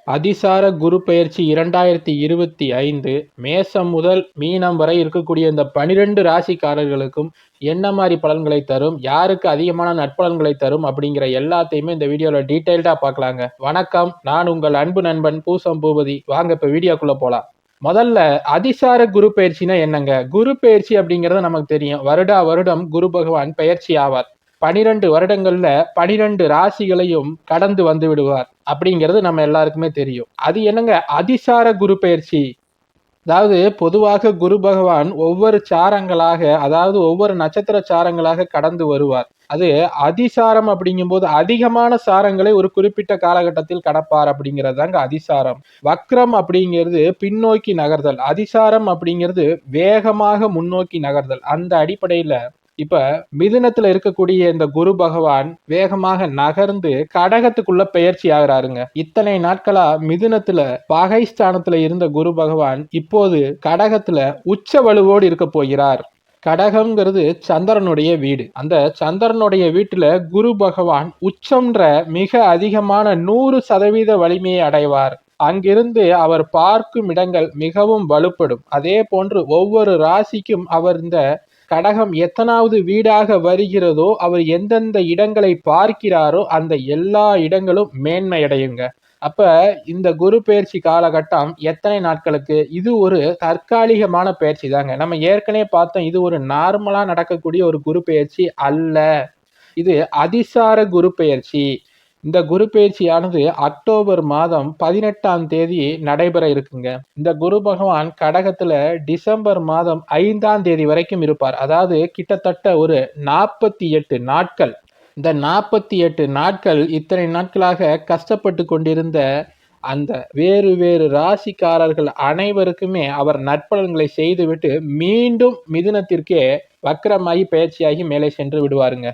அதிசார குரு பெயர்ச்சி 2025 மேசம் முதல் மீனம் வரை இருக்கக்கூடிய இந்த 12 ராசிக்காரர்களுக்கும் என்ன மாதிரி பலன்களை தரும், யாருக்கு அதிகமான நற்பலன்களை தரும் அப்படிங்கிற எல்லாத்தையுமே இந்த வீடியோல டீடைல்டா பார்க்கலாங்க. வணக்கம், நான் உங்கள் அன்பு நண்பன் பூசம் பூபதி. வாங்க இப்ப வீடியோக்குள்ள போலாம். முதல்ல அதிசார குரு பெயர்ச்சினா என்னங்க? குரு பெயர்ச்சி அப்படிங்கிறது நமக்கு தெரியும். வருடா வருடம் குரு பகவான் பெயர்ச்சி ஆவார். 12 வருடங்கள்ல 12 ராசிகளையும் கடந்து வந்து விடுவார் அப்படிங்கிறது நம்ம எல்லாருக்குமே தெரியும். அது என்னங்க அதிசார குரு பெயர்ச்சி? அதாவது பொதுவாக குரு பகவான் ஒவ்வொரு சாரங்களாக, அதாவது ஒவ்வொரு நட்சத்திர சாரங்களாக கடந்து வருவார். அது அதிசாரம் அப்படிங்கும் போது அதிகமான சாரங்களை ஒரு குறிப்பிட்ட காலகட்டத்தில் கடப்பார் அப்படிங்கிறது தாங்க அதிசாரம். வக்ரம் அப்படிங்கிறது பின்னோக்கி நகர்தல், அதிசாரம் அப்படிங்கிறது வேகமாக முன்னோக்கி நகர்தல். அந்த அடிப்படையில இப்ப மிதுனத்துல இருக்கக்கூடிய இந்த குரு பகவான் வேகமாக நகர்ந்து கடகத்துக்குள்ள பெயர்ச்சி ஆகிறாருங்க. இத்தனை நாட்களா மிதுனத்துல பகைஸ்தானத்துல இருந்த குரு பகவான் இப்போது கடகத்துல உச்ச வலுவோடு இருக்க போகிறார். கடகம்ங்கிறது சந்திரனுடைய வீடு. அந்த சந்திரனுடைய வீட்டுல குரு பகவான் உச்சம்ன்ற மிக அதிகமான 100% வலிமையை அடைவார். அங்கிருந்து அவர் பார்க்கும் இடங்கள் மிகவும் வலுப்படும். அதே போன்று ஒவ்வொரு ராசிக்கும் அவர் இந்த கடகம் எத்தனாவது வீடாக வருகிறதோ, அவர் எந்தெந்த இடங்களை பார்க்கிறாரோ அந்த எல்லா இடங்களும் மேன்மை அடையுங்க. அப்ப இந்த குரு பெயர்ச்சி காலகட்டம் எத்தனை நாட்களுக்கு? இது ஒரு தற்காலிகமான பெயர்ச்சி தாங்க. நம்ம ஏற்கனவே பார்த்தோம், இது ஒரு நார்மலா நடக்கக்கூடிய ஒரு குரு பெயர்ச்சி அல்ல. இது அதிசார குரு பெயர்ச்சி. இந்த குரு பெயர்ச்சியானது அக்டோபர் மாதம் 18ஆம் தேதி நடைபெற இருக்குங்க. இந்த குரு பகவான் கடகத்துல டிசம்பர் மாதம் 5ஆம் தேதி வரைக்கும் இருப்பார். அதாவது கிட்டத்தட்ட ஒரு 48 நாட்கள். இந்த 48 நாட்கள் இத்தனை நாட்களாக கஷ்டப்பட்டு கொண்டிருந்த அந்த வேறு வேறு ராசிக்காரர்கள் அனைவருக்குமே அவர் நற்பலன்களை செய்துவிட்டு மீண்டும் மிதுனத்திற்கே வக்ரமாகி பயிற்சியாகி மேலே சென்று விடுவாருங்க.